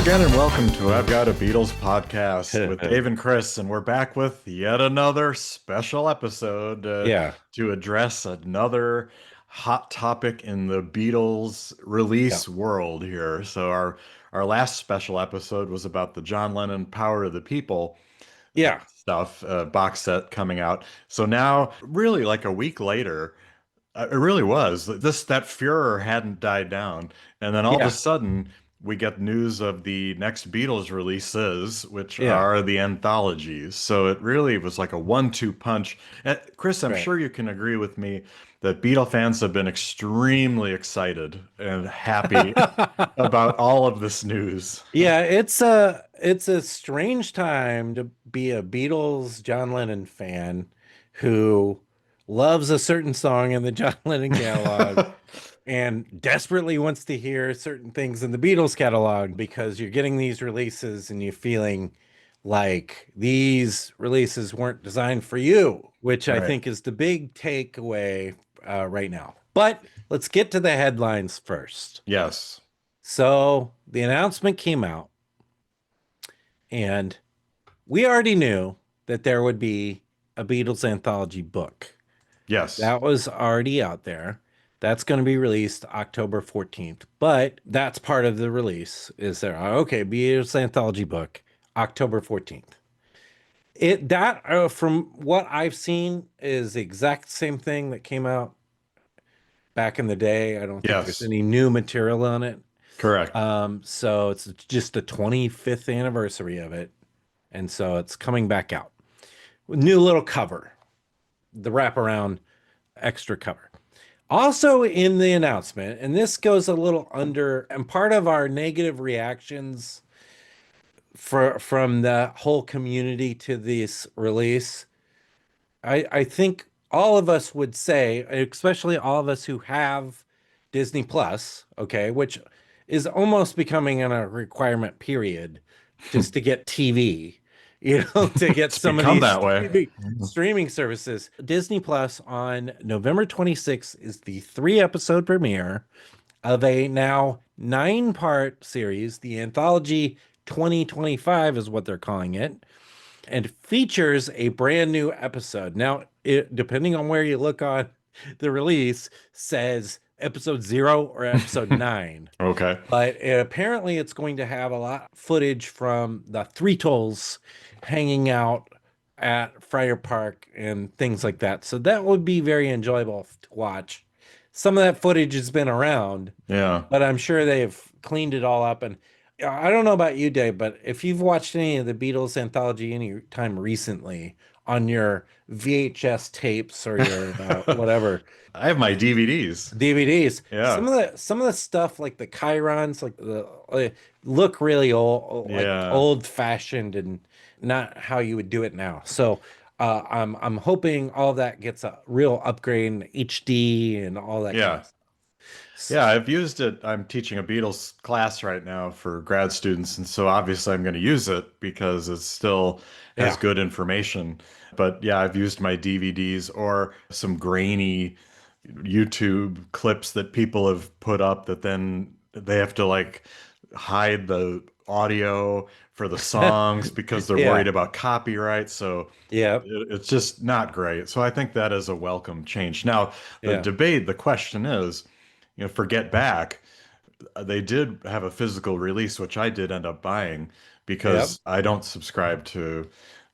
again, and welcome to I've Got a Beatles podcast with Dave and Chris, and we're back with yet another special episode Yeah. to address another hot topic in the Beatles Yeah. release world here. So our last special episode was about the John Lennon Power of the People Yeah. stuff, box set coming out. So now, really, like a week later. It really was. That furor hadn't died down, and then all of a Yeah. sudden we get news of the next Beatles releases, which Yeah. are the anthologies. So it really was like a one-two punch. Chris, I'm Right. sure you can agree with me that Beatle fans have been extremely excited and happy about all of this news. Yeah, it's a strange time to be a Beatles John Lennon fan who loves a certain song in the John Lennon catalog and desperately wants to hear certain things in the Beatles catalog because you're getting these releases and you're feeling like these releases weren't designed for you, which I Right. think is the big takeaway right now. But let's get to the headlines first. Yes. So the announcement came out, and we already knew that there would be a Beatles anthology book. Yes. That was already out there. That's going to be released October 14th. But that's part of the release is there. Okay, Beatles anthology book, October 14th. It that from what I've seen is the exact same thing that came out back in the day. I don't think there's Yes. any new material on it. Correct. So it's just the 25th anniversary of it. And so it's coming back out. New little cover, the wraparound extra cover. Also in the announcement, and this goes a little under, and part of our negative reactions from the whole community to this release, I think all of us would say, especially all of us who have Disney Plus, okay, which is almost becoming a requirement period just to get TV, to get It's some of become these that way. streaming services. Disney Plus on November 26th is the 3-episode premiere of a now 9-part series. The Anthology 2025 is what they're calling it, and features a brand new episode. Now, depending on where you look on the release, says episode 0 or episode 9. Okay. But apparently it's going to have a lot of footage from the Three Tolls hanging out at Friar Park and things like that. So that would be very enjoyable to watch. Some of that footage has been around, Yeah. but I'm sure they've cleaned it all up. And I don't know about you, Dave, but if you've watched any of the Beatles anthology any time recently on your VHS tapes or your whatever I have my DVDs. DVDs, Yeah. some of the stuff like the chyrons, like look really old, like Yeah. old fashioned and not how you would do it now. So I'm hoping all that gets a real upgrade in HD and all that kind Yeah. of stuff. Yeah, I've used it. I'm teaching a Beatles class right now for grad students, and so obviously I'm going to use it because it still has Yeah. good information. But yeah, I've used my DVDs or some grainy YouTube clips that people have put up that then they have to like hide the audio for the songs because they're Yeah. worried about copyright. So Yeah. it's just not great. So I think that is a welcome change. Now, Yeah. the question is, for Get Back, they did have a physical release, which I did end up buying Yep. because I don't subscribe to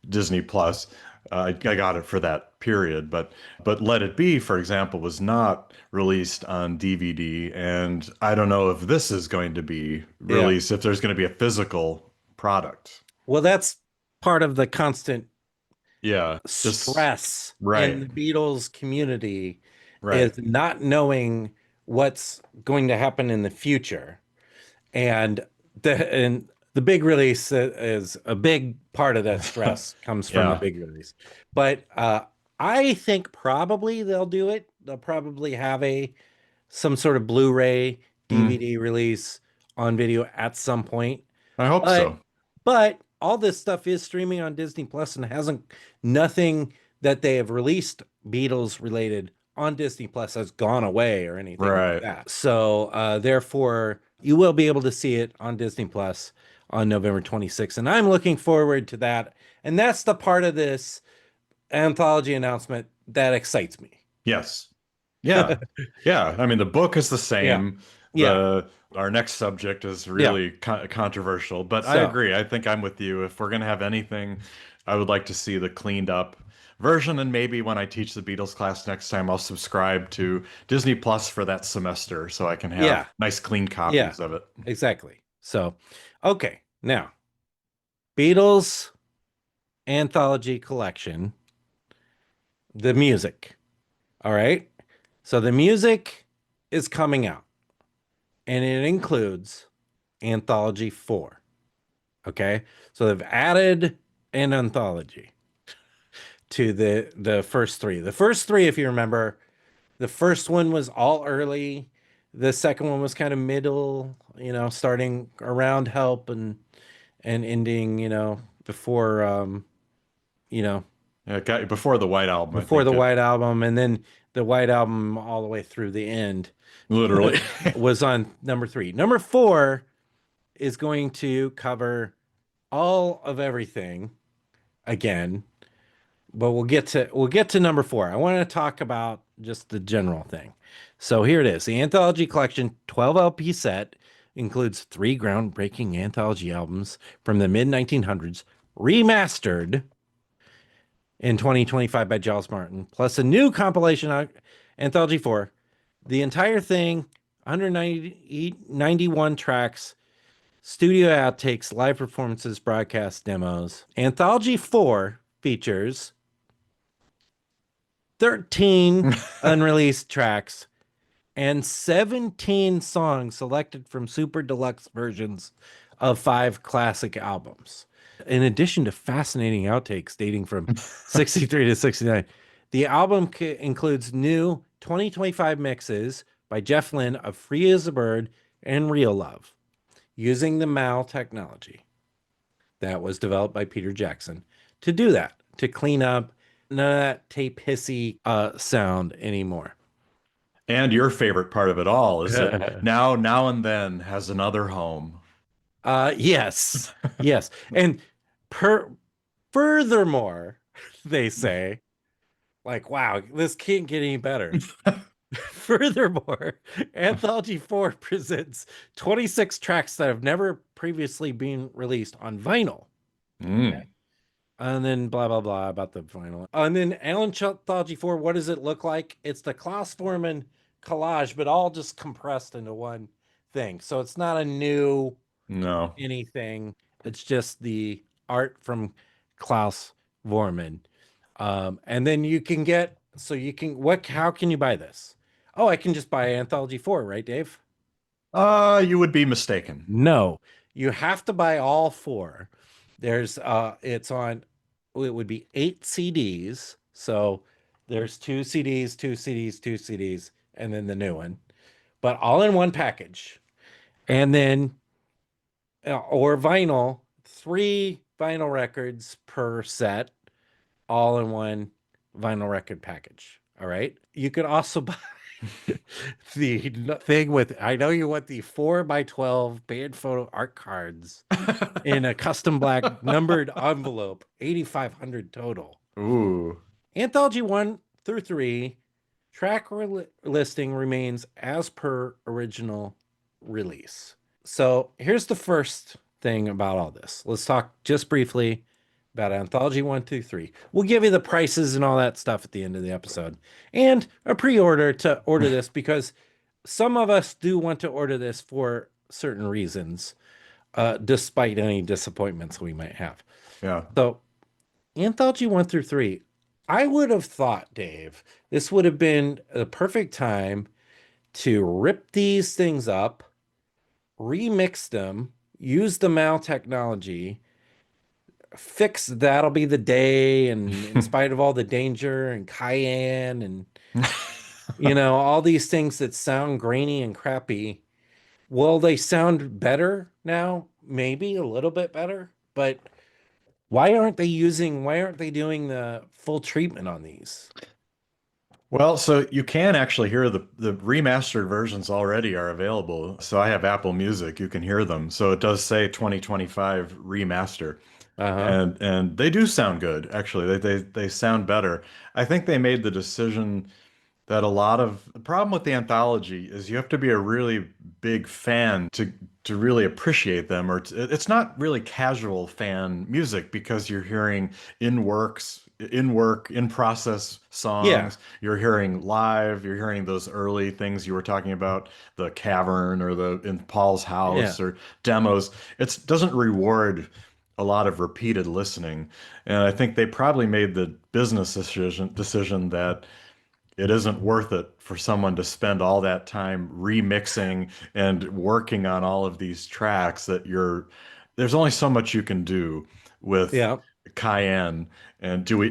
Disney Plus. I got it for that period, but Let It Be, for example, was not released on DVD, and I don't know if this is going to be Yeah. released, if there's going to be a physical product. Well, that's part of the constant Yeah, just stress in right, the Beatles community right. is not knowing what's going to happen in the future. And the big release is a big part of that stress comes from the Yeah, big release. But I think probably they'll do it. They'll probably have a some sort of Blu-ray Mm, DVD release on video at some point. I hope But so. all this stuff is streaming on Disney Plus and hasn't nothing that they have released Beatles related on Disney Plus has gone away or anything like Right. that. So therefore you will be able to see it on Disney Plus on November 26th. And I'm looking forward to that. And that's the part of this anthology announcement that excites me. Yes. Yeah. Yeah. I mean, the book is the Yeah. same. Yeah. The Our next subject is Yeah. really controversial, but I So, agree. I think I'm with you. If we're going to have anything, I would like to see the cleaned up version. And maybe when I teach the Beatles class next time, I'll subscribe to Disney Plus for that semester so I can have yeah. nice clean Yeah. copies of it. Exactly. So, okay. Now, Beatles Anthology Collection, the music. All right. So the music is coming out and it includes Anthology 4. Okay. So they've added an anthology to the first three. The first three, if you remember, the first one was all early. The second one was kind of middle, starting around Help and ending, before you know, Yeah, before the White Album, I before think the it White Album, and then the White Album all the way through the end literally. was on number 3. Number 4 is going to cover all of everything again, but we'll get to number 4. I want to talk about just the general thing. So here it is. The Anthology Collection 12 LP set includes 3 groundbreaking anthology albums from the mid 1900s, remastered in 2025 by Giles Martin, plus a new compilation, Anthology 4. The entire thing, 191 tracks, studio outtakes, live performances, broadcast demos. Anthology 4 features 13 unreleased tracks and 17 songs selected from super deluxe versions of 5 classic albums. In addition to fascinating outtakes dating from 63 to 69, the album includes new 2025 mixes by Jeff Lynne of Free as a Bird and Real Love, using the MAL technology that was developed by Peter Jackson to do that, to clean up none of that tape hissy sound anymore. And your favorite part of it all is that now and then has another home. Yes, yes. And per furthermore, they say, like, wow, this can't get any better. Furthermore, Anthology 4 presents 26 tracks that have never previously been released on vinyl. Mm. And then blah, blah, blah about the vinyl. And then Anthology 4, what does it look like? It's the Klaus Forman collage, but all just compressed into one thing. So it's not a new No. anything. It's just the art from Klaus Vorman. And then you can get, so you can, how can you buy this? Oh, I can just buy Anthology 4, right, Dave? You would be mistaken. No, you have to buy all 4. There's, it would be 8 CDs. So there's 2 CDs, 2 CDs, 2 CDs, and then the new one, but all in one package. And then, or vinyl, 3 vinyl records per set, all in one vinyl record package. All right. You could also buy the thing with, I know you want the 4x12 band photo art cards in a custom black numbered envelope, 8,500 total. Ooh. Anthology 1 through 3 track listing remains as per original release. So here's the first thing about all this. Let's talk just briefly about Anthology 1 through 3. We'll give you the prices and all that stuff at the end of the episode, and a pre-order to order this, because some of us do want to order this for certain reasons, despite any disappointments we might have. Yeah. So Anthology 1 through 3, I would have thought, Dave, this would have been the perfect time to rip these things up, remix them, use the MAL technology, fix That'll Be the Day, and In Spite of All the Danger, and Cayenne, and all these things that sound grainy and crappy. Will they sound better now? Maybe a little bit better, but why aren't they doing the full treatment on these? Well, so you can actually hear the remastered versions already are available. So I have Apple Music, you can hear them. So it does say 2025 remaster. Uh-huh. And they do sound good, actually. They sound better. I think they made the decision that a lot of the problem with the anthology is you have to be a really big fan to really appreciate them, or it's not really casual fan music because you're hearing in work, in process Yeah. songs, you're hearing live, you're hearing those early things you were talking about, the cavern or the in Paul's Yeah. house or demos. It doesn't reward a lot of repeated listening. And I think they probably made the business decision that it isn't worth it for someone to spend all that time remixing and working on all of these tracks that there's only so much you can do with Yeah. Cayenne. And do we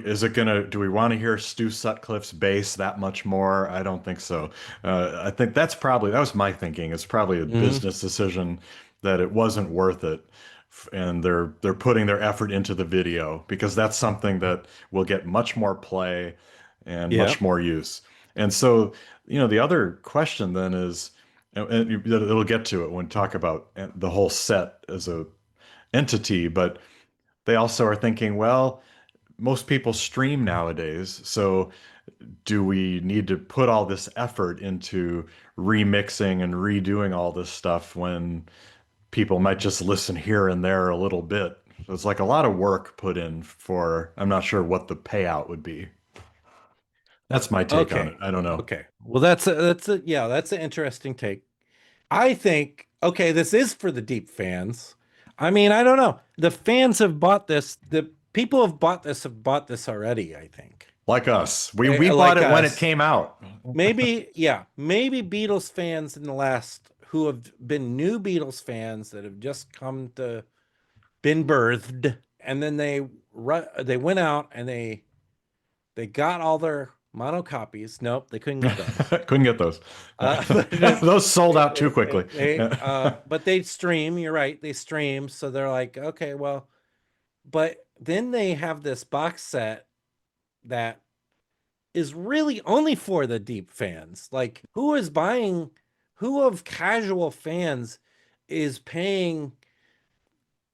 want to hear Stu Sutcliffe's bass that much more? I don't think so. I think that was my thinking. It's probably a Hmm. business decision that it wasn't worth it. And they're putting their effort into the video because that's something that will get much more play and Yeah. much more use. And so, the other question then is, and it'll get to it when we talk about the whole set as a entity, but they also are thinking, well, most people stream nowadays, so do we need to put all this effort into remixing and redoing all this stuff when people might just listen here and there a little bit? So it's like a lot of work put in for, I'm not sure what the payout would be. That's my take on it. Okay. I don't know. Okay. Well, yeah, that's an interesting take. I think, okay, this is for the deep fans. I mean, I don't know. The fans have bought this. The people have bought this already, I think. Like us. We bought Like it when it us. came out. Maybe, yeah, maybe Beatles fans in the last who have been new Beatles fans that have just been birthed, and then they went out and they got all their mono copies. Nope, they couldn't get those. Couldn't get those. But Those sold out too quickly. but they stream. You're right, they stream. So they're like, okay, well, but then they have this box set that is really only for the deep fans. Like, who of casual fans is paying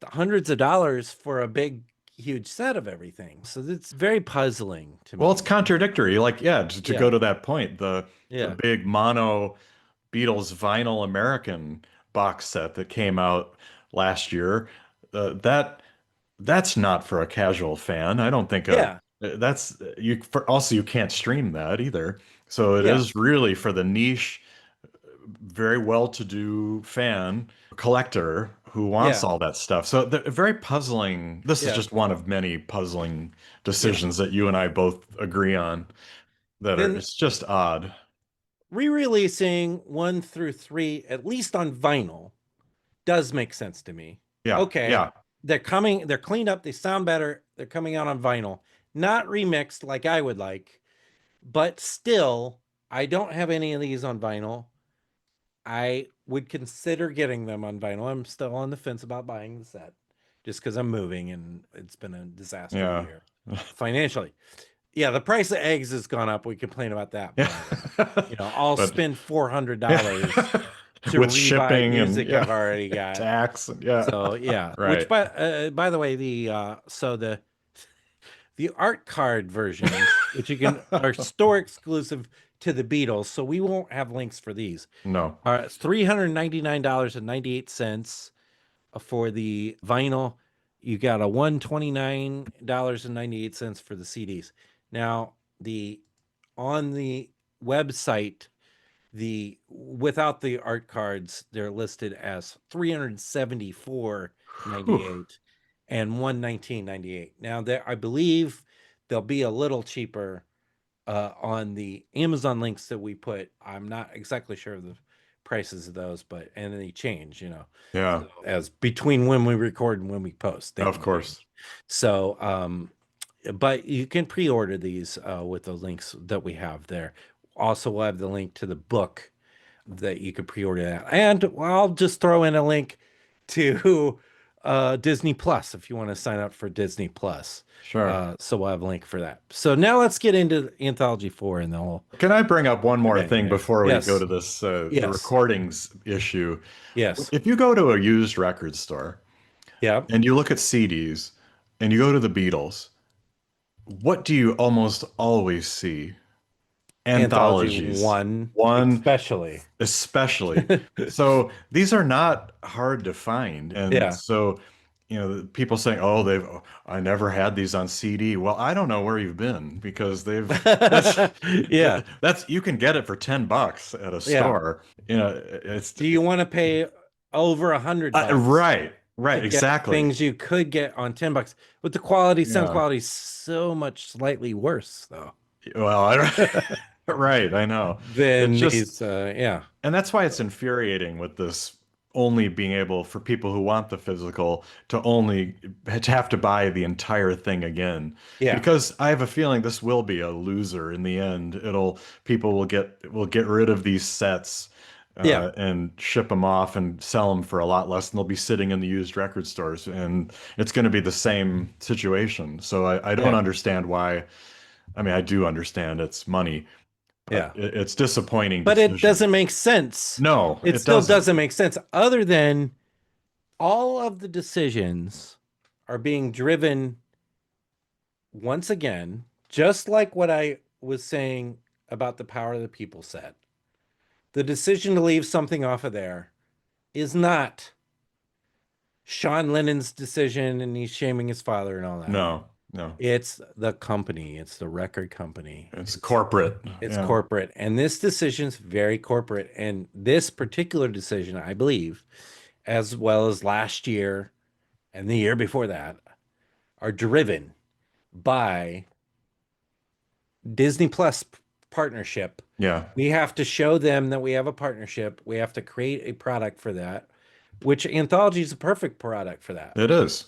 hundreds of dollars for a big, huge set of everything? So it's very puzzling to Well, it's me. contradictory. Like, yeah, to Yeah, go to that point, the yeah, big mono Beatles vinyl American box set that came out last year, that's not for a casual fan. I don't think yeah, that's you also you can't stream that either. So it yeah, is really for the niche, very well-to-do fan collector who wants yeah, all that stuff. So very puzzling. This is yeah, just one of many puzzling yeah. decisions that you and I both agree on that are Then it's just odd. re-releasing 1 through 3, at least on vinyl, does make sense to me. Yeah, Okay, yeah. they're cleaned up, they sound better, they're coming out on vinyl, not remixed like I would like, but still, I don't have any of these on vinyl. I would consider getting them on vinyl. I'm still on the fence about buying the set just because I'm moving and it's been a disaster Yeah. year financially. Yeah, the price of eggs has gone up. We complain about that, Yeah. but I'll But spend $400 yeah. to With rebuy shipping and music I've yeah, already got. tax and yeah. So yeah, which Right. by the way, the art card versions, which you can are store exclusive to the Beatles, so we won't have links for these. No. It's $399.98 for the vinyl. You got a $129.98 for the CDs. Now, the on the website, the without the art cards, they're listed as 374.98 and 119.98. Now, there I believe they'll be a little cheaper on the Amazon links that we put. I'm not exactly sure of the prices of those, but and they change, Yeah, as between when we record and when we post, they of can change. course. So, but you can pre-order these with the links that we have there. Also, we'll have the link to the book that you can pre-order that, and I'll just throw in a link to Disney Plus, if you want to sign up for Disney Plus. Sure. So we'll have a link for that. So now let's get into Anthology 4 and the whole Can I bring up one more shebang thing there. before we go Yes. to this the Yes. recordings issue? Yes. If you go to a used record store Yeah. and you look at CDs and you go to the Beatles, what do you almost always see? Anthology Anthologies. 1, One especially. especially. So these are not hard to find. And Yeah. so, people saying, "Oh, I never had these on CD." Well, I don't know where you've been because that's Yeah. that's you can get it for $10 at a Yeah. store. It's Do you want to pay over $100 right, to right, get exactly. things you could get on $10? But the quality, sound Yeah. quality is so much slightly worse though Well, right, I know. It's than just these yeah. And that's why it's infuriating with this only being able for people who want the physical to only to have to buy the entire thing again. Yeah. Because I have a feeling this will be a loser in the end. People will get rid of these sets Yeah. and ship them off and sell them for a lot less, and they'll be sitting in the used record stores, and it's going to be the same situation. So I don't Yeah. understand why. I mean, I do understand it's money, but Yeah. it's disappointing But it decision. doesn't make sense. No, It it still doesn't. doesn't make sense other than all of the decisions are being driven once again, just like what I was saying about the Power of the People set. The decision to leave something off of there is not Sean Lennon's decision and he's shaming his father and all that. No, no. It's the company, it's the record company. It's corporate. It's Yeah. corporate. And this decision's very corporate. And this particular decision, I believe, as well as last year and the year before that, are driven by Disney Plus partnership. Yeah. We have to show them that we have a partnership. We have to create a product for that, which Anthology is a perfect product for that. It is.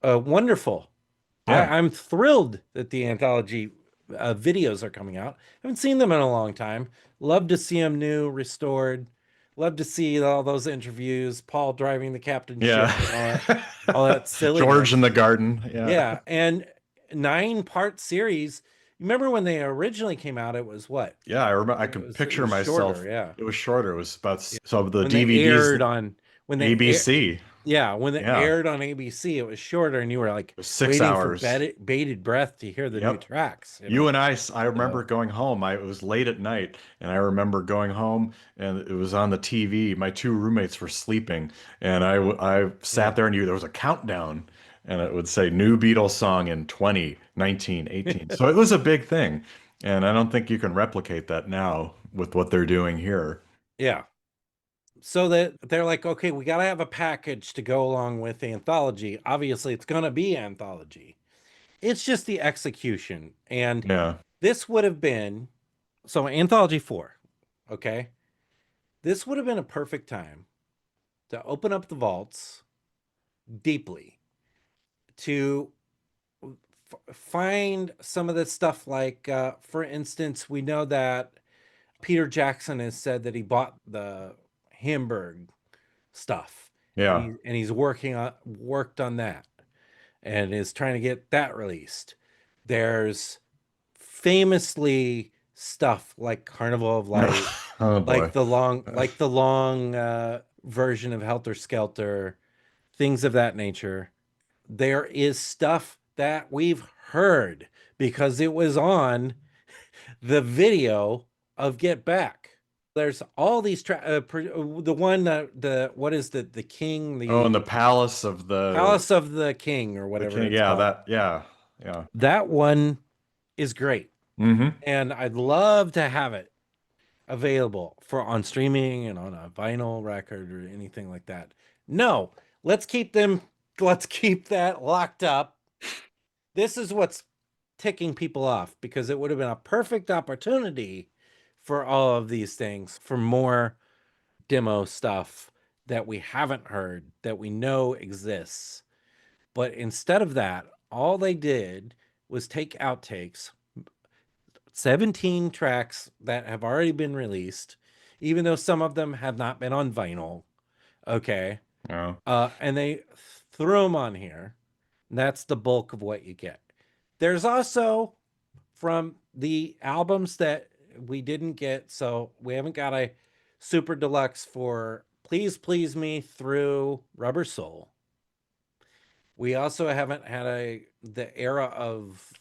Wonderful. Yeah. I'm thrilled that the Anthology videos are coming out. Haven't seen them in a long time. Love to see them new, restored. Love to see all those interviews, Paul driving the captain ship and Yeah. all that silly. George in the garden. Yeah. Yeah, and 9-part series. Remember when they originally came out? It was what? Yeah, I remember. I It could was picture myself. shorter, yeah. It was shorter. It was about so the When they aired DVDs, on when they ABC. yeah, when they Yeah. aired on ABC, it was shorter, and you were like It was 6 waiting hours. for bated breath to hear the new Yep. tracks. You and I remember going home. It was late at night, and I remember going home, and it was on the TV. My two roommates were sleeping, and I sat there, and there was a countdown, and it would say new Beatles song in 20, 19, 18. So it was a big thing, and I don't think you can replicate that now with what they're doing here. Yeah. So that they're like, okay, we got to have a package to go along with the Anthology. Obviously, it's going to be Anthology. It's just the execution. And Yeah. this would have been, so Anthology 4, okay? This would have been a perfect time to open up the vaults deeply, to find some of the stuff like, for instance, we know that Peter Jackson has said that he bought the Hamburg stuff. Yeah. And he's worked on that and is trying to get that released. There's famously stuff like Carnival of Light, Oh boy. like the long version of Helter Skelter, things of that nature. There is stuff that we've heard because it was on the video of Get Back. There's all these the one what is the king, the Oh, in the Palace of the King or the whatever King. it's Yeah, called. yeah. That one is great. Mm-hmm. And I'd love to have it available for on streaming and on a vinyl record or anything like that. No, let's keep that locked up. This is what's ticking people off because it would have been a perfect opportunity for all of these things, for more demo stuff that we haven't heard, that we know exists. But instead of that, all they did was take outtakes, 17 tracks that have already been released, even though some of them have not been on vinyl. Okay. Yeah. And they threw them on here. And that's the bulk of what you get. There's also from the albums that we didn't get, so we haven't got a super deluxe for Please Please Me through Rubber Soul. We also haven't had the era of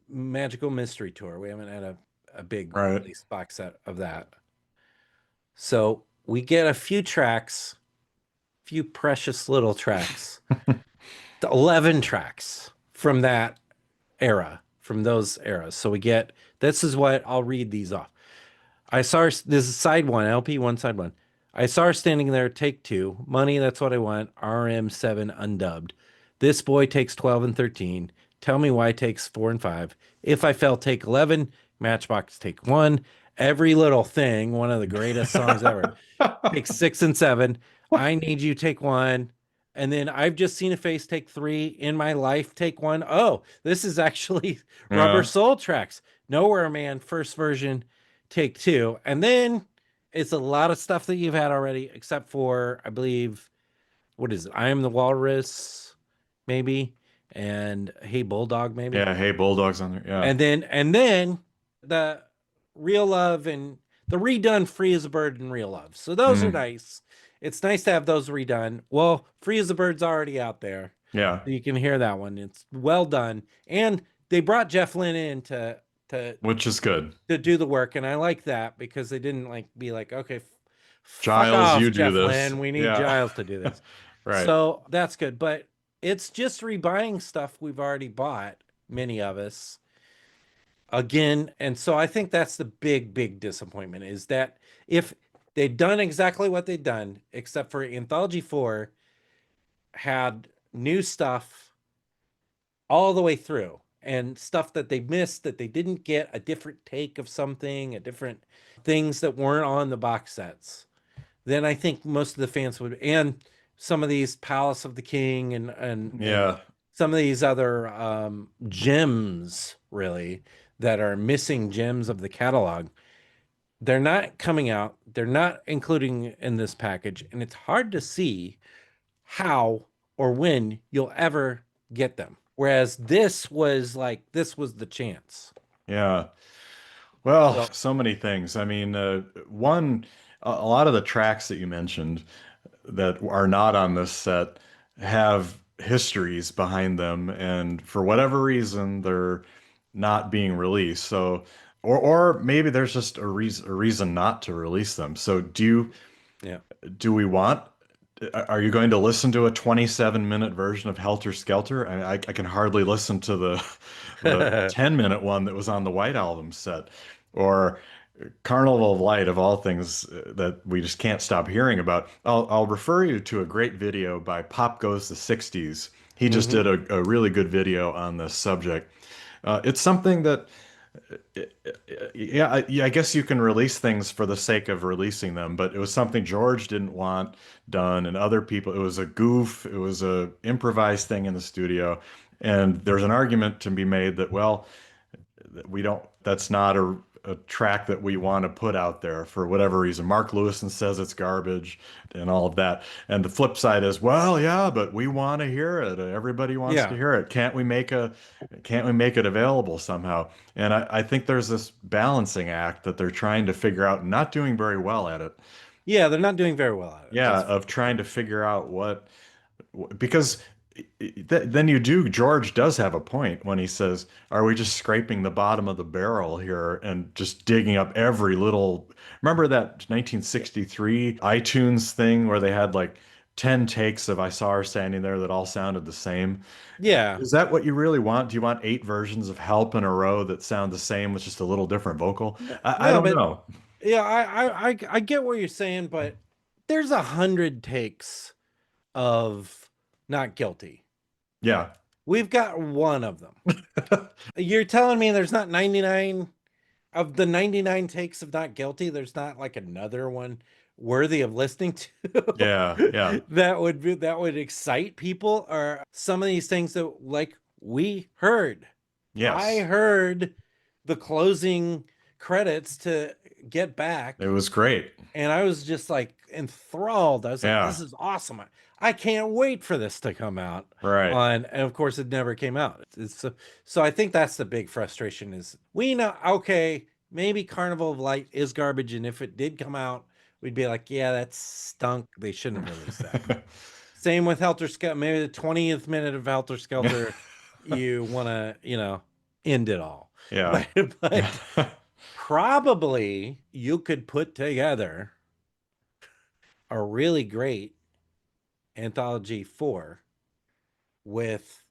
Magical Mystery Tour. We haven't had a big Right. release box set of that. So we get a few tracks, few precious little tracks, 11 tracks from that era, from those eras. So we get, this is what I'll read these off. I saw her, this is side one, LP one, side one. I saw her standing there, take two. Money, that's what I want. RM7 undubbed. This boy takes 12 and 13. Tell me why takes 4 and 5. If I fell, take 11. Matchbox, take 1. Every Little Thing, one of the greatest songs ever, takes 6 and 7. I Need You, take 1. And then I've Just Seen a Face, take 3. In My Life, take 1. Oh, this is actually Rubber Soul tracks. Nowhere Man, first version, take 2. And then it's a lot of stuff that you've had already, except for, I believe, what is it? I Am the Walrus, maybe, and Hey Bulldog, maybe. Yeah, Hey Bulldog's on there. Yeah. And then the Real Love and the redone Free as a Bird and Real Love. So those are nice. It's nice to have those redone. Well, Free as a Bird's already out there. Yeah. So you can hear that one. It's well done. And they brought Jeff Lynne in to Which is good. to do the work, and I like that because they didn't like be like, okay, Giles, fuck off, you Jeff do this. Lynne. We need Giles to do this. Right. So that's good. But it's just rebuying stuff we've already bought, many of us. Again, and so I think that's the big disappointment is that if they'd done exactly what they'd done, except for Anthology 4 had new stuff all the way through and stuff that they missed, that they didn't get, a different take of something, a different things that weren't on the box sets, then I think most of the fans would, and some of these Palace of the King and some of these other gems, really, that are missing gems of the catalog, they're not coming out. They're not including in this package. And it's hard to see how or when you'll ever get them. Whereas this was the chance. Yeah. Well, so many things. I mean, a lot of the tracks that you mentioned that are not on this set have histories behind them, and for whatever reason, they're not being released. So, or maybe there's just a reason not to release them. So, do we want? Are you going to listen to a 27-minute version of Helter Skelter? I can hardly listen to the 10-minute one that was on the White Album set, or Carnival of Light, of all things that we just can't stop hearing about. I'll refer you to a great video by Pop Goes the 60s. He just did a really good video on this subject. It's something that, I guess you can release things for the sake of releasing them, but it was something George didn't want done, and other people, it was a goof, it was a improvised thing in the studio, and there's an argument to be made that, well, that's not a track that we want to put out there for whatever reason. Mark Lewison says it's garbage and all of that. And the flip side is, well, yeah, but we want to hear it. Everybody wants to hear it. Can't we make it available somehow? And I think there's this balancing act that they're trying to figure out, and not doing very well at it. Yeah, they're not doing very well at it. Yeah, of trying to figure out because then George does have a point when he says, are we just scraping the bottom of the barrel here and just digging up every little, remember that 1963 iTunes thing where they had like 10 takes of I Saw Her Standing There that all sounded the same? Yeah. Is that what you really want? Do you want 8 versions of Help in a row that sound the same with just a little different vocal? I don't know. Yeah, I get what you're saying, but there's 100 takes of Not Guilty. Yeah. We've got one of them. You're telling me there's not 99 of the 99 takes of Not Guilty, there's not like another one worthy of listening to? Yeah. that would excite people, or some of these things that like we heard. Yes. I heard the closing credits to Get Back. It was great. And I was just like, enthralled. I was like, Yeah. this is awesome. I can't wait for this to come out. Right. And of course it never came out. So I think that's the big frustration is we know, okay, maybe Carnival of Light is garbage. And if it did come out, we'd be like, yeah, that stunk. They shouldn't have released that. Same with Helter Skelter. Maybe the 20th minute of Helter Skelter, you want to, end it all. Yeah. But probably you could put together a really great anthology 4 with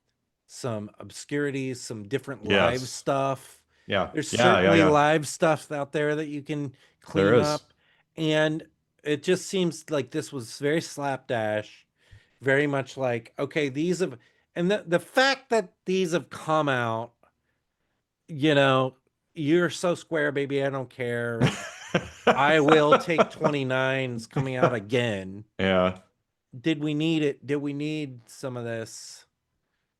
some obscurities, some different live Yes. stuff. Yeah. There's Yeah. Yeah. certainly Yeah. live stuff out there that you can There clean is. up. And it just seems like this was very slapdash, very much like, okay, these have, and the fact that these have come out, you know, you're so square, baby, I don't care. And I will take 29s coming out again. Yeah. Did we need it? Did we need some of this?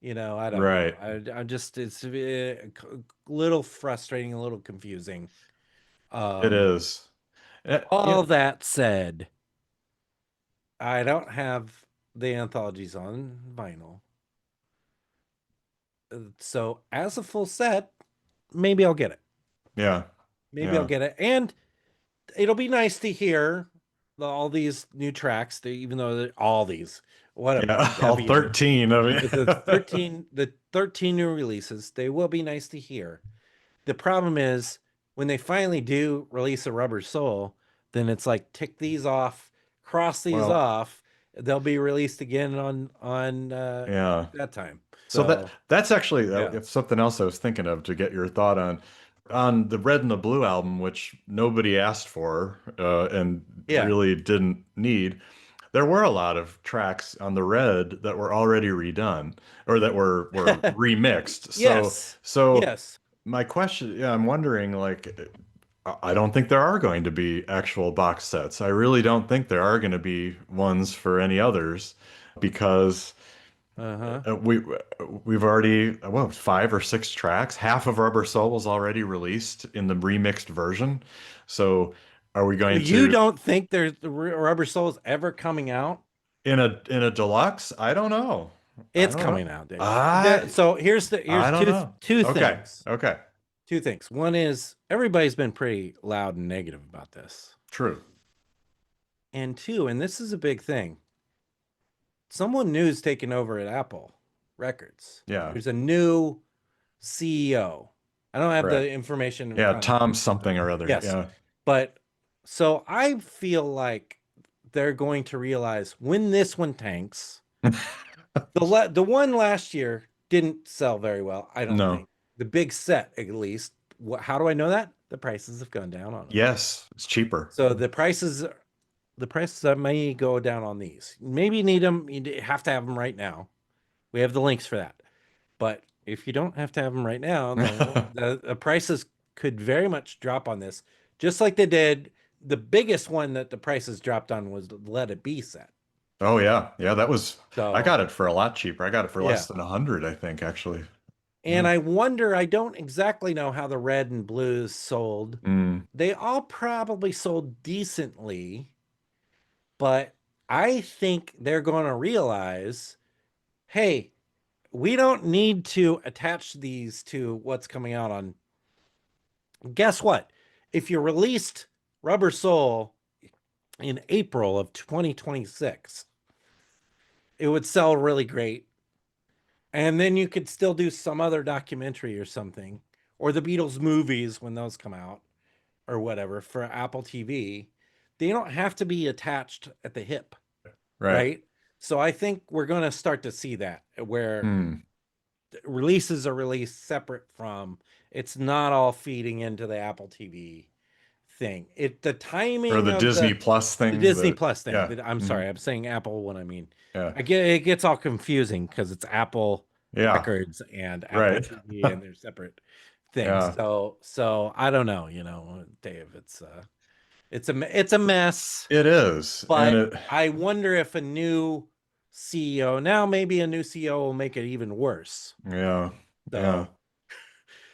I don't know. Right. I just, it's a little frustrating, a little confusing. It Um, is. Yeah. all that said, I don't have the anthologies on vinyl. So as a full set, maybe I'll get it. Yeah. Maybe I'll Yeah. get it. And it'll be nice to hear all these new tracks, even though all these, what a Yeah. All heavy 13 of the 13 new releases, they will be nice to hear. The problem is when they finally do release a Rubber Soul, then it's like tick these off, cross these Well, off. They'll be released again on yeah. that time. So So that's actually yeah. it's something else I was thinking of to get your thought on the Red and the Blue album, which nobody asked for and Yeah. really didn't need. There were a lot of tracks on the Red that were already redone or that were remixed. Yes. So Yes. my question, yeah, I'm wondering like I don't think there are going to be actual box sets. I really don't think there are going to be ones for any others because Uh-huh. we've already what 5 or 6 tracks. Half of Rubber Soul was already released in the remixed version. So are we going You to don't think there's the Rubber Soul is ever coming out? in a deluxe? I don't know. I It's don't know. coming out, Dave. I So here's I don't two know. two Okay. things. Okay. Two things. One is everybody's been pretty loud and negative about this. True. And two, and this is a big thing. Someone new is taking over at Apple Records. Yeah. There's a new CEO. I don't have the Correct. information in Yeah, front of me. Tom something or other. Yes. Yeah. But so I feel like they're going to realize when this one tanks, the one last year didn't sell very well, I don't No. think. The big set, at least. How do I know that? The prices have gone down on it. Yes, it's cheaper. So the prices may go down on these. Maybe you need them. You have to have them right now. We have the links for that. But if you don't have to have them right now, the prices could very much drop on this, just like they did. The biggest one that the prices dropped on was the Let It Be set. Oh yeah. Yeah, that was I So got it for a lot cheaper. I got it for yeah. less than 100, I think, actually. And Yeah. I wonder, I don't exactly know how the red and blues sold. Mm. They all probably sold decently, but I think they're going to realize, hey, we don't need to attach these to what's coming out on. Guess what? If you released Rubber Soul in April of 2026, it would sell really great. And then you could still do some other documentary or something, or the Beatles movies when those come out, or whatever for Apple TV. They don't have to be attached at the hip, right? So I think we're going to start to see that where Mm. releases are released separate from, it's not all feeding into the Apple TV thing. The timing Or the of Disney Plus the things Disney that Plus thing. yeah. I'm Mhm. sorry, I'm saying Apple when I mean. Yeah. It gets all confusing because it's Apple Yeah. Records and Apple Right. TV and they're separate things. Yeah. So I don't know, Dave, it's a mess. It is. But And I wonder if a new CEO, now maybe a new CEO will make it even worse. yeah. So, Yeah.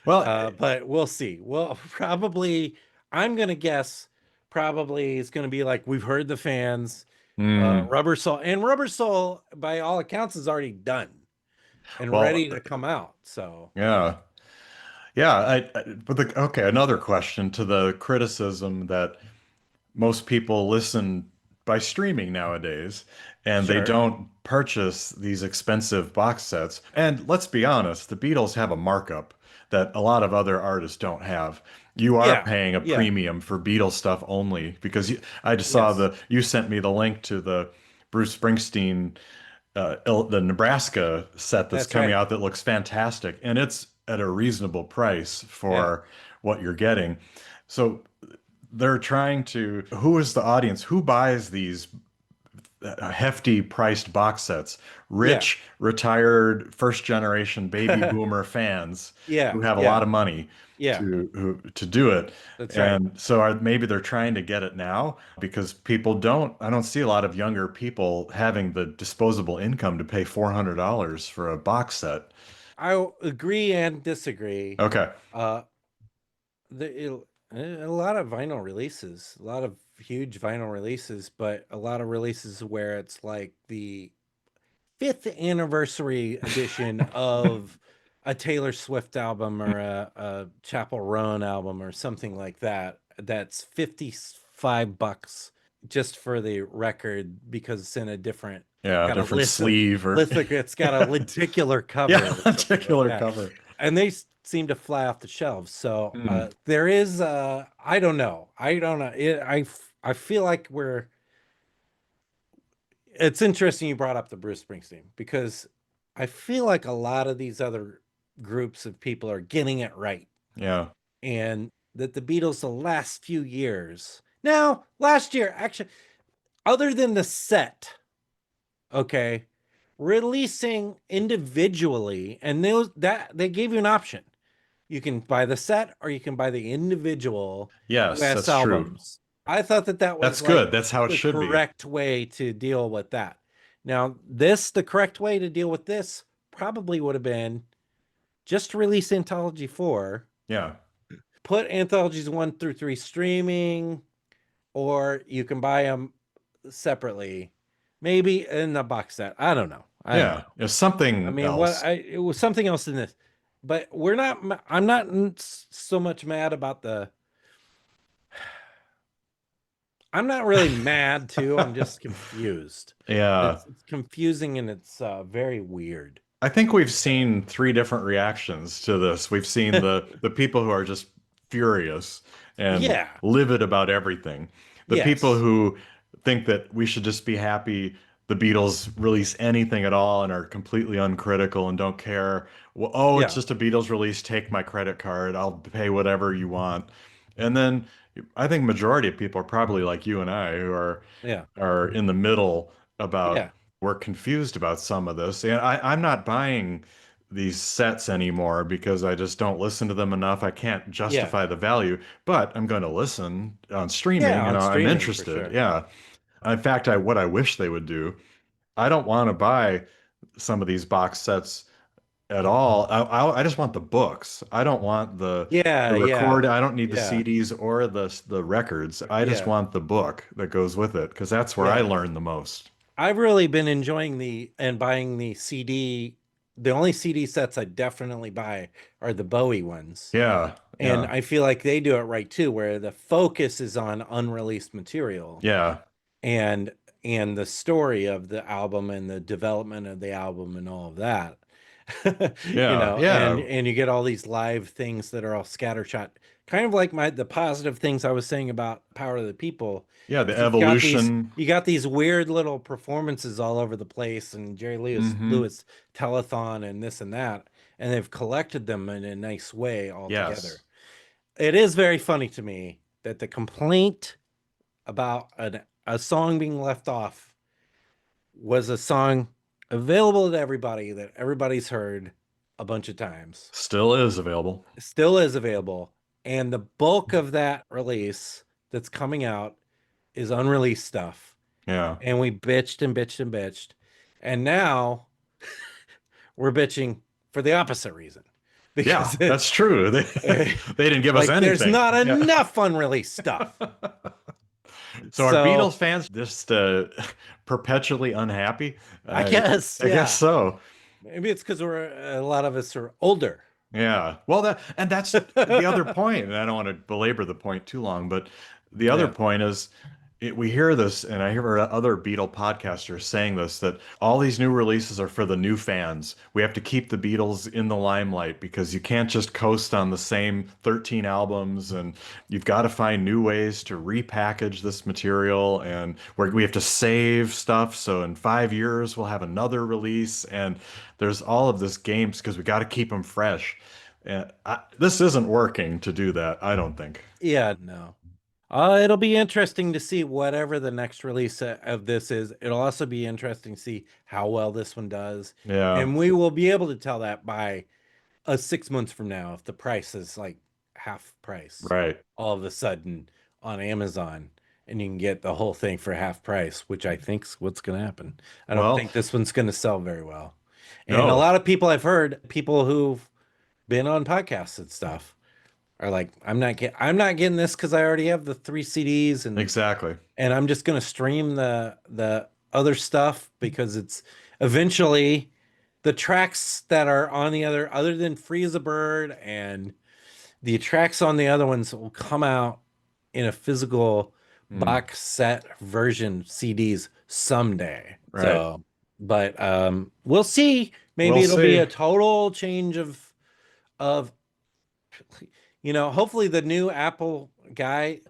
Well, but we'll see. Well, probably I'm gonna guess probably is going to be like, we've heard the fans. Mm, Rubber Soul, and Rubber Soul, by all accounts, is already done and well, ready to come out. So yeah. Yeah, okay, another question to the criticism that most people listen by streaming nowadays, and they sure. don't purchase these expensive box sets. And let's be honest, the Beatles have a markup that a lot of other artists don't have. You are Yeah. paying a Yeah. premium for Beatles stuff only because I just saw Yes. you sent me the link to the Bruce Springsteen the Nebraska set that's That's coming right. out that looks fantastic, and it's at a reasonable price Yeah. for what you're getting. So they're trying to, who is the audience? Who buys these hefty priced box sets? Yeah. Rich, retired, first generation baby boomer fans Yeah. who have a lot Yeah. of money Yeah. to do it. That's right. And so maybe they're trying to get it now because I don't see a lot of younger people having the disposable income to pay $400 for a box set. I agree and disagree. Okay. Uh, a lot of vinyl releases, a lot of huge vinyl releases, but a lot of releases where it's like the fifth anniversary edition of a Taylor Swift album or a Chapel Roan album or something like that. That's $55 just for the record because it's in a different, Yeah, got a different sleeve or it's got a lenticular cover yeah, or something like particular that. cover. And they seem to fly off the shelves. So Hmm. there is, I don't know. I don't know. I feel like it's interesting you brought up the Bruce Springsteen because I feel like a lot of these other groups of people are getting it right. Yeah. And that the Beatles, the last few years, now, last year, actually, other than the set, okay, releasing individually, and they gave you an option. You can buy the set or you can buy the individual Yes, US that's true. albums. I thought that That's was like good. That's how it the should be. correct way to deal with that. Now, the correct way to deal with this probably would have been just release Anthology 4, Yeah. put Anthologies 1 through 3 streaming, or you can buy them separately, maybe in the box set. I don't know. I don't Yeah. know. It's I something mean, else. it was something else in this, but I'm not so much mad about I'm not really mad too. I'm just confused. Yeah. It's confusing and it's very weird. I think we've seen three different reactions to this. We've seen the people who are just furious and Yeah. livid about everything. The people Yes. who think that we should just be happy the Beatles release anything at all and are completely uncritical and don't care. Well, oh, it's Yeah. just a Beatles release. Take my credit card. I'll pay whatever you want. And then I think majority of people are probably like you and I who Yeah. are in the middle about Yeah. we're confused about some of this. And I'm not buying these sets anymore because I just don't listen to them enough. I can't Yeah. justify the value, but I'm going to listen on streaming. Yeah. You On know, I'm streaming for interested. sure. Yeah. In fact, what I wish they would do, I don't want to buy some of these box sets at all. I just want the books. I don't want Yeah. the Yeah. record. I don't need the Yeah. CDs or the records. I just Yeah. want the book that goes with it because that's where I Yeah. learn the most. I've really been enjoying buying the CD. The only CD sets I definitely buy are the Bowie ones. Yeah, And yeah, I feel like they do it right too, where the focus is on unreleased material yeah, and the story of the album and the development of the album and all of that. yeah, And yeah, you get all these live things that are all scattershot, kind of like the positive things I was saying about Power of the People. yeah. The Is evolution. you got these weird little performances all over the place, and Jerry Hmm. Lewis telethon and this and that, and they've collected them in a nice way all together. Yes. It is very funny to me that the complaint about a song being left off was a song available to everybody that everybody's heard a bunch of times. Still is available. Still is available. And the bulk of that release that's coming out is unreleased stuff. Yeah. And we bitched and bitched and bitched. And now we're bitching for the opposite reason. Yeah, Because that's true. They didn't give us like there's anything. not Yeah. enough unreleased stuff. So are So Beatles fans just perpetually unhappy? I guess, I guess yeah. so. Maybe it's because we're a lot of us are older. Yeah. Well, that's the other point, and I don't want to belabor the point too long, but the other Yeah. point is we hear this, and I hear other Beatle podcasters saying this, that all these new releases are for the new fans. We have to keep the Beatles in the limelight because you can't just coast on the same 13 albums, and you've got to find new ways to repackage this material, and we have to save stuff. So in 5 years, we'll have another release, and there's all of this games because we got to keep them fresh. And this isn't working to do that, I don't think. Yeah, no. It'll be interesting to see whatever the next release of this is. It'll also be interesting to see how well this one does. Yeah, And we will be able to tell that by 6 months from now if the price is like half price right. all of a sudden on Amazon and you can get the whole thing for half price, which I think's what's going to happen. I don't Well, think this one's going to sell very well. And a no, lot of people I've heard, people who've been on podcasts and stuff, are like, I'm not getting this because I already have the 3 CDs exactly. and I'm just gonna stream the other stuff because it's eventually the tracks that are on the other than Free as a Bird and the tracks on the other ones will come out in a physical Mm, box set version CDs someday. right. So, but we'll see. We'll Maybe it'll be see. a total change of hopefully the new Apple guy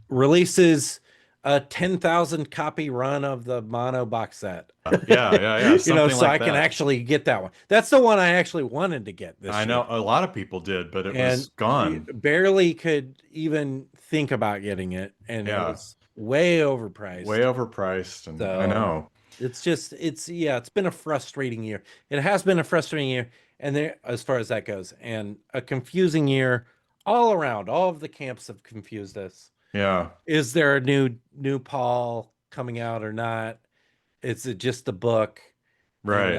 releases a 10,000 copy run of the mono box set. Yeah, yeah, yeah. Something So like I can that. actually get that one. That's the one I actually wanted to get I this know year a lot of people did, but it and was gone. barely could even think about getting it. And it Yeah, was way way overpriced. overpriced, and I So know. it's been a frustrating year. It has been a frustrating year. And there, as far as that goes, and a confusing year all around. All of the camps have confused us. Yeah, Is there a new Paul coming out or not? Is it just a book? right.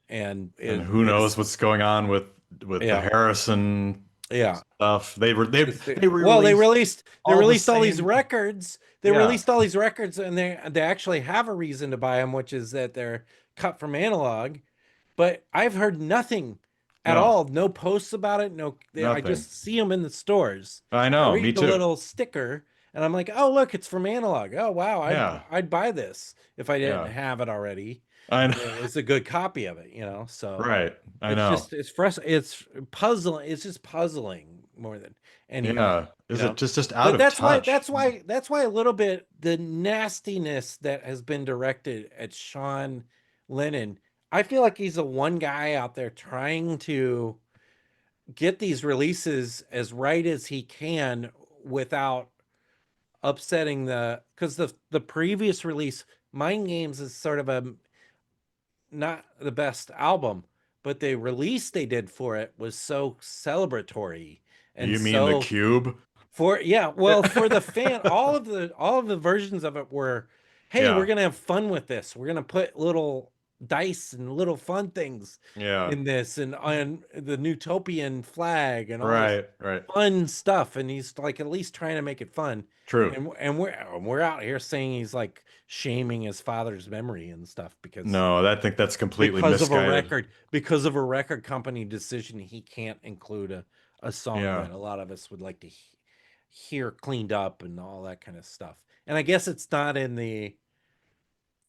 And And who knows what's going on with the yeah, Harrison yeah. stuff. They Well, released they all the released all these same. records. They Yeah, released all these records, and they actually have a reason to buy them, which is that they're cut from analog. But I've heard nothing at no, all. No posts about it. No, I nothing. just see them in the stores. I I know, me read the too. little sticker, and I'm like, oh look, it's from analog. Oh wow, Yeah, I'd buy this if I didn't yeah. have it already. I know. It's a good copy of it, So Right. I know. it's puzzling. It's just puzzling more than anything, Yeah. Is it just out But of touch? that's why a little bit the nastiness that has been directed at Sean Lennon. I feel like he's the one guy out there trying to get these releases as right as he can without upsetting because the previous release, Mind Games, is sort of a not the best album, but the release they did for it was so celebratory and You mean the so cube? for the fan, all of the versions of it were, hey, we're Yeah. gonna have fun with this. We're gonna put little dice and little fun things Yeah. in this and on the Newtopian flag and all this Right. Right. fun stuff. And he's like at least trying to make it fun. True. And we're out here saying he's like shaming his father's memory and stuff No, I think that's completely misguided. because of a record company decision. He can't include a song Yeah. that a lot of us would like to hear cleaned up and all that kind of stuff. And I guess it's not in the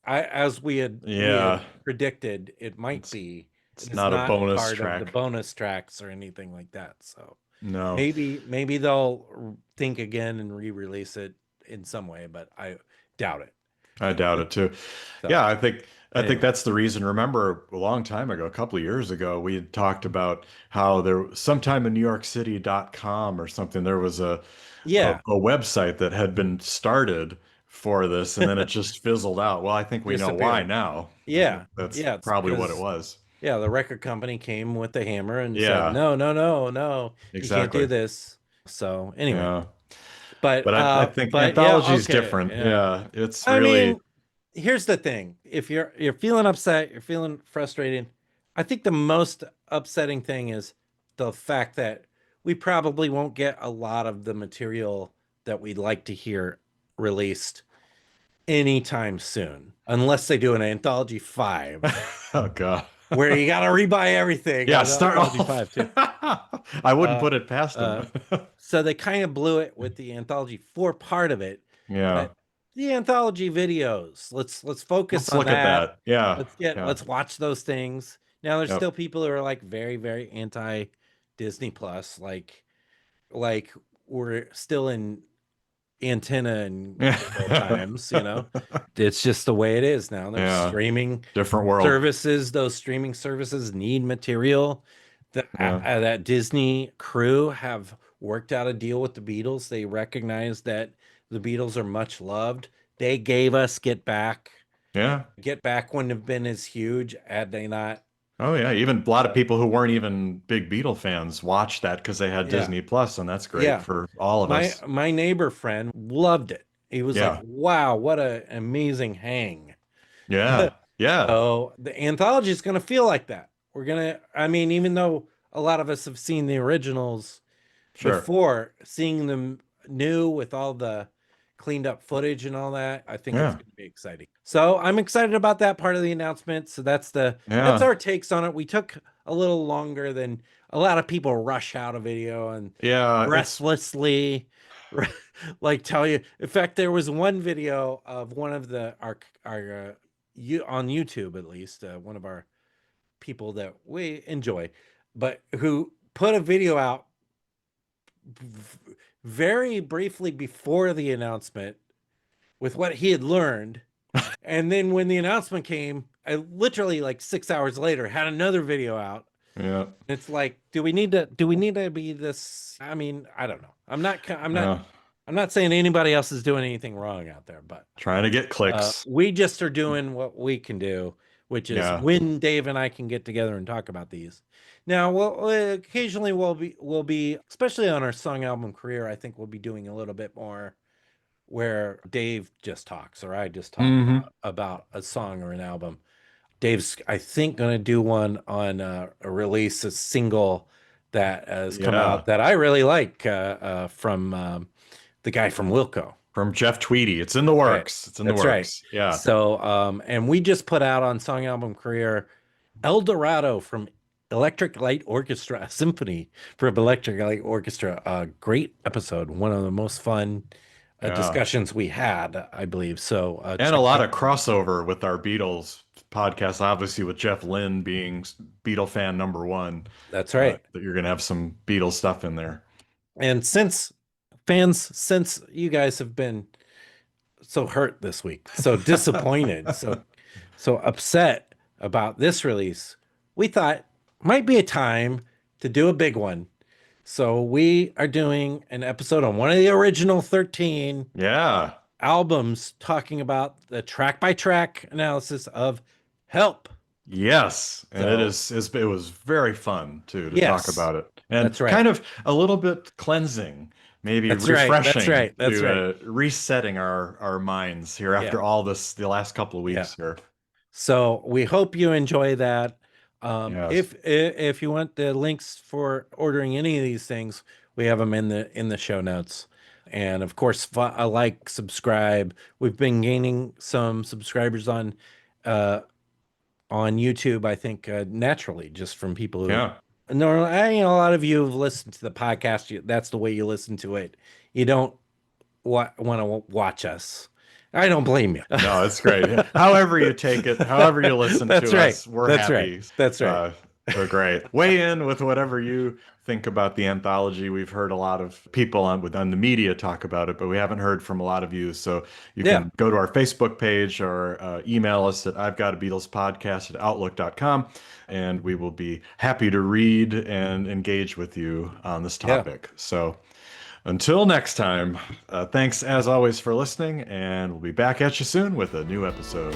as we had Yeah. predicted it might It's be. It it's is not a not bonus part of the track. bonus tracks or anything like that. So No. maybe they'll think again and re-release it in some way, but I doubt it. I doubt it too. So Yeah, I think anyway, that's the reason. Remember a long time ago, a couple of years ago, we had talked about how there sometime in NewYorkCity.com or something, there was a yeah, website that had been started for this, and then it just fizzled out. Well, I think we know why disappeared. now. I think Yeah, that's yeah, it's probably what it because was. the record company came with the hammer and said, Yeah, no, no, no, no, you can't do exactly. this. So anyway, Yeah. But I think but yeah, anthology's okay, different. yeah. Yeah, it's I really, mean, here's the thing. If you're feeling upset, you're feeling frustrated, I think the most upsetting thing is the fact that we probably won't get a lot of the material that we'd like to hear released anytime soon, unless they do an Anthology 5 Oh God. where you got to rebuy everything Yeah, on start Anthology off. 5 too. I wouldn't Uh, put it past them. uh, so they kind of blew it with the Anthology 4 part of it, Yeah. but the Anthology videos, let's focus Let's on look at that. that. Yeah. Yeah. Let's watch those things. Now there's Yep. still people who are like very, very anti Disney Plus, like we're still in antenna and cable times, you know. It's just the way it is now. There's Yeah. streaming Different world. services. Those streaming services need material. Yeah. That Disney crew have worked out a deal with the Beatles. They recognize that the Beatles are much loved. They gave us Get Back. Yeah. Get Back wouldn't have been as huge had they not. Oh yeah. Even a lot of people who weren't even big Beatle fans watched that because they had Yeah, Disney Plus, and that's great yeah. for all of My us. my neighbor friend loved it. He was like, Yeah. "Wow, what an amazing hang." Yeah. Yeah. So the anthology is going to feel like that. I mean, even though a lot of us have seen the originals Sure. before, seeing them new with all the cleaned up footage and all that, I think it's Yeah. going to be exciting. So I'm excited about that part of the announcement. So that's Yeah. our takes on it. We took a little longer than a lot of people rush out a video and Yeah. It's breathlessly like tell you. In fact, there was one video of one of our you on YouTube, at least one of our people that we enjoy, but who put a video out very briefly before the announcement with what he had learned. And then when the announcement came, I literally like 6 hours later had another video out. yeah. It's like, do we need to be this? I mean, I don't know. Yeah. I'm not saying anybody else is doing anything wrong out there, but Trying to get clicks. we just are doing what we can do, which is Yeah. when Dave and I can get together and talk about these. Now, occasionally we'll be, especially on our song album career, I think we'll be doing a little bit more where Dave just talks or I just talk Hmm. about a song or an album. Dave's, I think, going to do one on a single that has come Yeah. out that I really like from the guy from Wilco. From Jeff Tweedy. It's in the Right. works. It's in the That's right. works. Yeah. So, and we just put out on Song Album Career El Dorado from Electric Light Orchestra, a symphony for Electric Light Orchestra. A great episode, one of the most fun Yeah. discussions we had, I believe. So, And a lot of crossover with our Beatles podcast, obviously with Jeff Lynne being Beatle fan number one. That's right. That you're going to have some Beatles stuff in there. And since you guys have been so hurt this week, so disappointed, so upset about this release, we thought might be a time to do a big one. So we are doing an episode on one of the original 13 Yeah. albums, talking about the track by track analysis of Help. Yes. And So- it was very fun too to Yes. talk about it. And That's right. kind of a little bit cleansing, maybe That's right. refreshing. That's right. That's to, resetting our minds here after Yeah. all this, the last couple of weeks here. So we hope you enjoy that. Yes. If you want the links for ordering any of these things, we have them in the show notes. And of course, subscribe. We've been gaining some subscribers on YouTube, I think, naturally, just from people who Yeah. normally, a lot of you have listened to the podcast. That's the way you listen to it. You don't want to watch us. I don't blame you. No, it's great. However you take it, however you listen That's to right. us, we're That's happy. right. That's right. They're great. Weigh in with whatever you think about the anthology. We've heard a lot of people on the media talk about it, but we haven't heard from a lot of you. So you can go to our Facebook page or email us at I've Got a Beatles podcast at outlook.com, and we will be happy to read and engage with you on this topic. So until next time, thanks as always for listening, and we'll be back at you soon with a new episode.